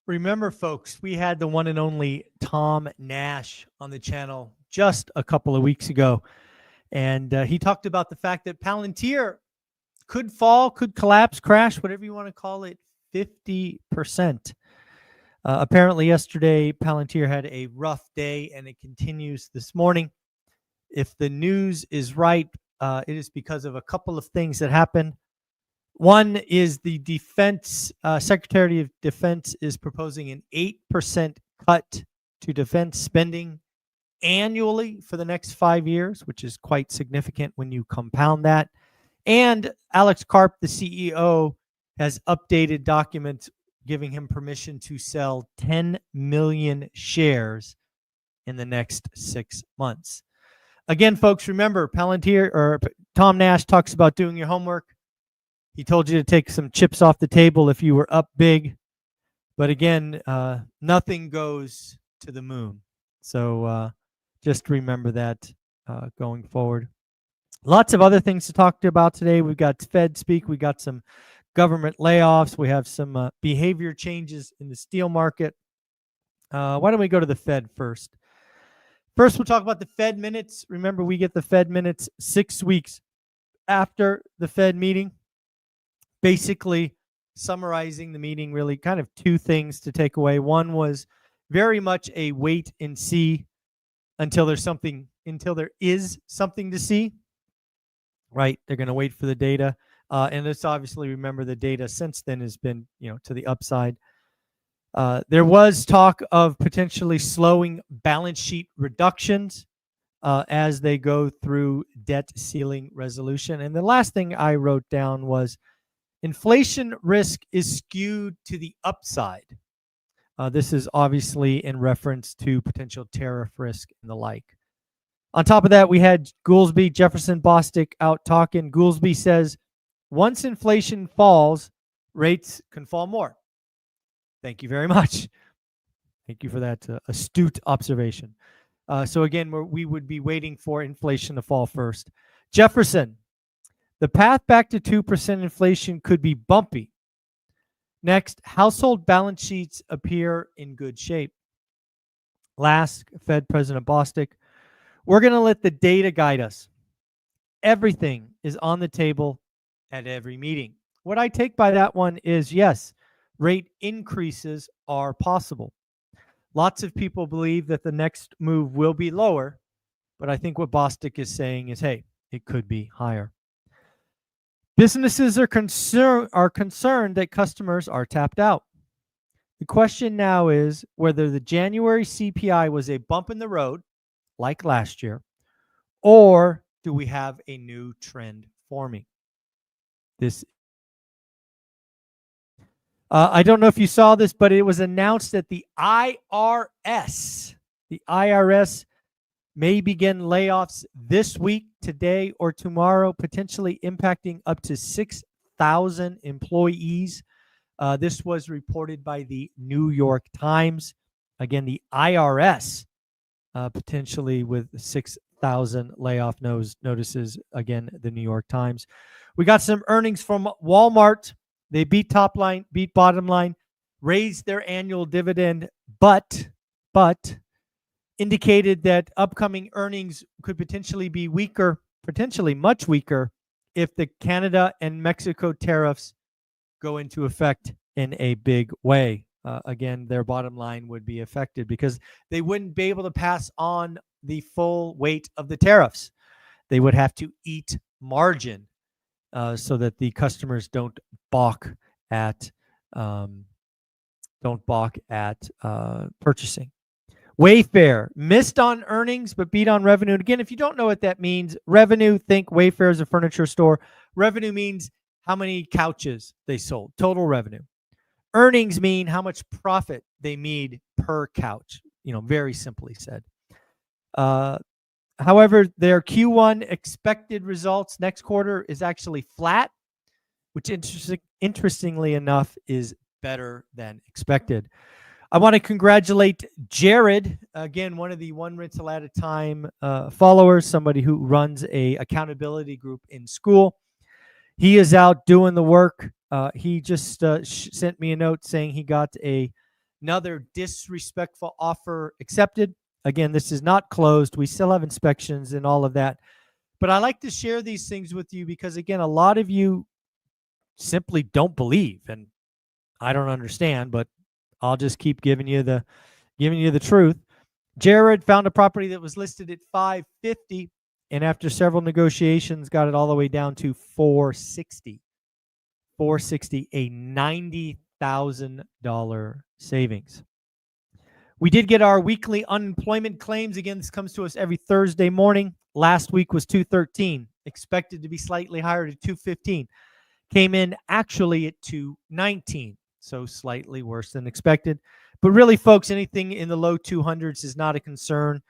Remember, folks, we had the one and only Tom Nash on the channel just a couple of weeks ago. And he talked about the fact that Palantir could fall, could collapse, crash, whatever you want to call it, 50%. Apparently, yesterday, Palantir had a rough day, and it continues this morning. If the news is right, it is because of a couple of things that happened. One is the defense Secretary of Defense is proposing an 8% cut to defense spending annually for the next 5 years, which is quite significant when you compound that. And Alex Karp, the CEO, has updated documents giving him permission to sell 10 million shares in the next 6 months. Again, folks, remember, Palantir or Tom Nash talks about doing your homework. He told you to take some chips off the table if you were up big. But again, nothing goes to the moon. So just remember that going forward. Lots of other things to talk about today. We've got Fed speak. We got some government layoffs. We have some behavior changes in the steel market. Why don't we go to the Fed first? First, we'll talk about the Fed minutes. Remember, we get the Fed minutes 6 weeks after the Fed meeting. Basically summarizing the meeting, really kind of two things to take away. One was very much a wait and see until there is something to see, right? They're going to wait for the data. And let's obviously remember the data since then has been, to the upside. There was talk of potentially slowing balance sheet reductions as they go through debt ceiling resolution. And the last thing I wrote down was inflation risk is skewed to the upside. This is obviously in reference to potential tariff risk and the like. On top of that, we had Goolsbee, Jefferson, Bostic out talking. Goolsbee says, once inflation falls, rates can fall more. Thank you very much. Thank you for that astute observation. So again, we would be waiting for inflation to fall first. Jefferson, the path back to 2% inflation could be bumpy. Next, household balance sheets appear in good shape. Last, Fed President Bostic, we're going to let the data guide us. Everything is on the table at every meeting. What I take by that one is, yes, rate increases are possible. Lots of people believe that the next move will be lower, but I think what Bostic is saying is, hey, it could be higher. Businesses are concerned that customers are tapped out. The question now is whether the January CPI was a bump in the road, like last year, or do we have a new trend forming? I don't know if you saw this, but it was announced that the IRS may begin layoffs this week, today, or tomorrow, potentially impacting up to 6,000 employees. This was reported by the New York Times. Again, the IRS potentially with 6,000 layoff notices. Again, the New York Times. We got some earnings from Walmart. They beat top line, beat bottom line, raised their annual dividend, but indicated that upcoming earnings could potentially be weaker, potentially much weaker, if the Canada and Mexico tariffs go into effect in a big way. Again, their bottom line would be affected because they wouldn't be able to pass on the full weight of the tariffs. They would have to eat margin so that the customers don't balk at purchasing. Wayfair missed on earnings but beat on revenue. And again, if you don't know what that means, revenue, think Wayfair is a furniture store. Revenue means how many couches they sold, total revenue. Earnings mean how much profit they made per couch, very simply said. However, their Q1 expected results next quarter is actually flat, which interestingly enough is better than expected. I want to congratulate Jared, again, one of the One Rental at a Time followers, somebody who runs a accountability group in school. He is out doing the work. He just sent me a note saying he got a Another disrespectful offer accepted. Again, this is not closed. We still have inspections and all of that. But I like to share these things with you because, again, a lot of you simply don't believe, and I don't understand, but I'll just keep giving you the truth. Jared found a property that was listed at $550, and after several negotiations, got it all the way down to $460. $460, a $90,000 savings. We did get our weekly unemployment claims. Again, this comes to us every Thursday morning. Last week was 213, expected to be slightly higher to 215. Came in actually at 219, so slightly worse than expected. But really, folks, anything in the low 200s is not a concern.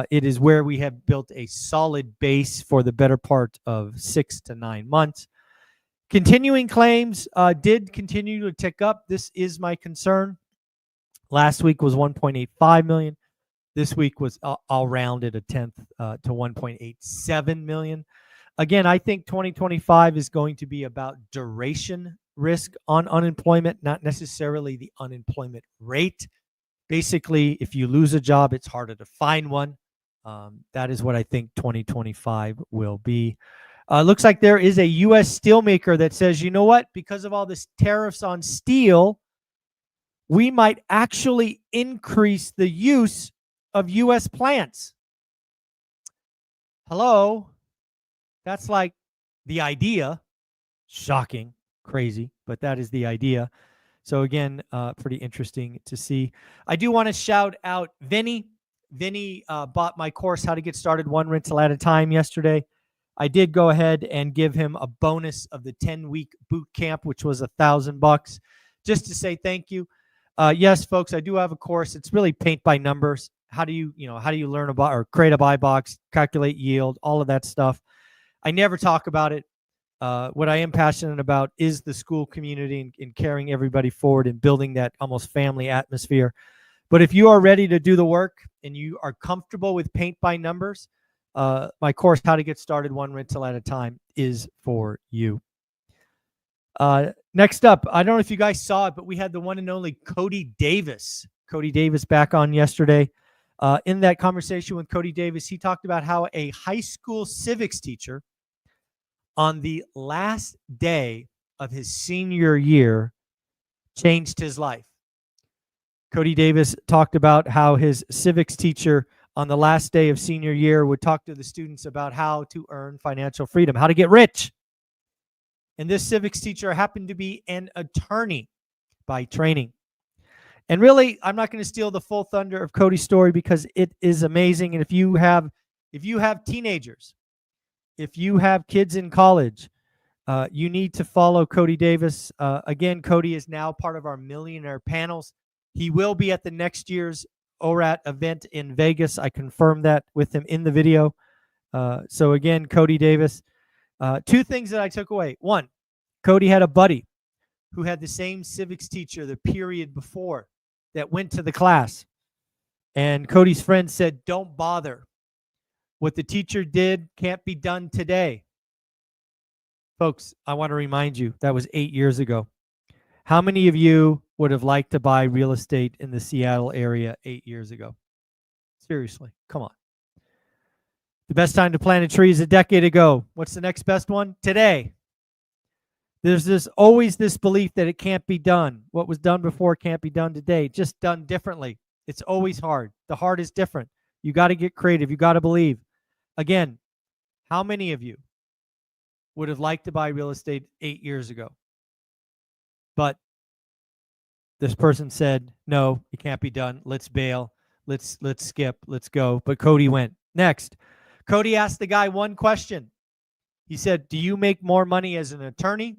It is where we have built a solid base for the better part of 6 to 9 months. Continuing claims did continue to tick up. This is my concern. Last week was 1.85 million. This week was, I'll round it a tenth to 1.87 million. Again, I think 2025 is going to be about duration risk on unemployment, not necessarily the unemployment rate. Basically, if you lose a job, it's harder to find one. That is what I think 2025 will be. Looks like there is a U.S. steelmaker that says, you know what, because of all this tariffs on steel, we might actually increase the use of U.S. plants. Hello? That's like the idea. Shocking, crazy, but that is the idea. So again, pretty interesting to see. I do want to shout out Vinny. Vinny bought my course, How to Get Started One Rental at a Time, yesterday. I did go ahead and give him a bonus of the 10-week boot camp, which was $1,000, just to say thank you. Yes, folks, I do have a course. It's really paint by numbers. How do you learn about or create a buy box, calculate yield, all of that stuff. I never talk about it. What I am passionate about is the school community and carrying everybody forward and building that almost family atmosphere. But if you are ready to do the work and you are comfortable with paint by numbers, my course, How to Get Started One Rental at a Time, is for you. Next up, I don't know if you guys saw it, but we had the one and only Cody Davis. Cody Davis back on yesterday. In that conversation with Cody Davis, he talked about how a high school civics teacher on the last day of his senior year changed his life. Cody Davis talked about how his civics teacher on the last day of senior year would talk to the students about how to earn financial freedom, how to get rich. And this civics teacher happened to be an attorney by training. And really, I'm not going to steal the full thunder of Cody's story because it is amazing. And if you have teenagers, if you have kids in college, you need to follow Cody Davis. Again, Cody is now part of our millionaire panels. He will be at the next year's ORAT event in Vegas. I confirmed that with him in the video. So again, Cody Davis. Two things that I took away. One, Cody had a buddy who had the same civics teacher the period before that went to the class. And Cody's friend said, don't bother. What the teacher did can't be done today. Folks, I want to remind you, that was 8 years ago. How many of you would have liked to buy real estate in the Seattle area 8 years ago? Seriously, come on. The best time to plant a tree is a decade ago. What's the next best one? Today. There's always this belief that it can't be done. What was done before can't be done today, just done differently. It's always hard. The hard is different. You got to get creative. You got to believe. Again, how many of you would have liked to buy real estate 8 years ago? But this person said, no, it can't be done. Let's bail. Let's skip. Let's go. But Cody went. Next, Cody asked the guy one question. He said, do you make more money as an attorney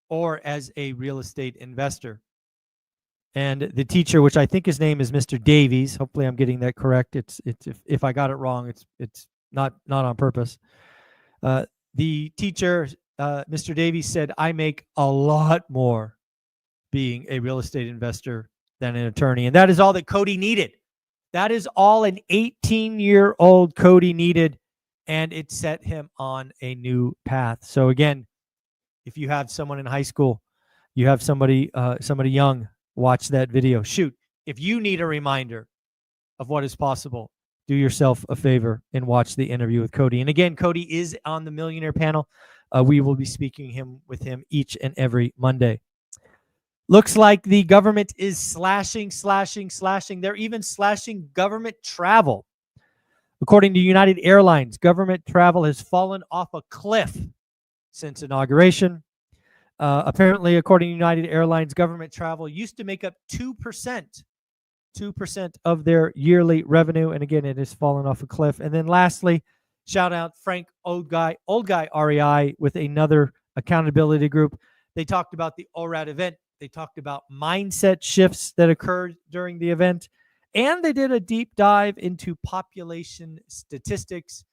or as a real estate investor? And the teacher, which I think his name is Mr. Davies, hopefully I'm getting that correct. It's if I got it wrong, it's not on purpose. The teacher, Mr. Davies, said, I make a lot more being a real estate investor than an attorney. And that is all that Cody needed. That is all an 18-year-old Cody needed, and it set him on a new path. So again, if you have someone in high school, you have somebody young, watch that video. Shoot, if you need a reminder of what is possible, do yourself a favor and watch the interview with Cody. And again, Cody is on the Millionaire panel. We will be speaking with him each and every Monday. Looks like the government is slashing. They're even slashing government travel. According to United Airlines, government travel has fallen off a cliff since inauguration. Apparently, according to United Airlines, government travel used to make up 2% of their yearly revenue. And again, it has fallen off a cliff. And then lastly, shout out Frank Old Guy REI with another accountability group. They talked about the ORAD event. They talked about mindset shifts that occurred during the event. And they did a deep dive into population statistics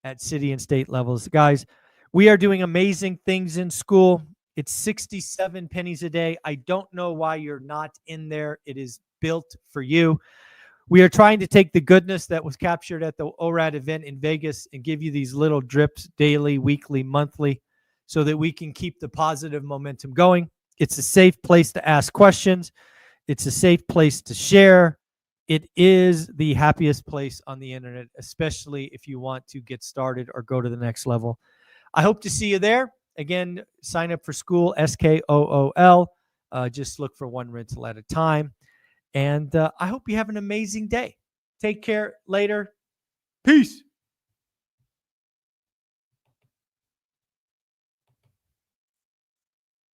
at city and state levels. Guys, we are doing amazing things in school. It's 67 pennies a day. I don't know why you're not in there. It is built for you. We are trying to take the goodness that was captured at the ORAD event in Vegas and give you these little drips daily, weekly, monthly, so that we can keep the positive momentum going. It's a safe place to ask questions. It's a safe place to share. It is the happiest place on the internet, especially if you want to get started or go to the next level. I hope to see you there. Again, sign up for school, SKOOL. Just look for one rental at a time. And I hope you have an amazing day. Take care later. Peace.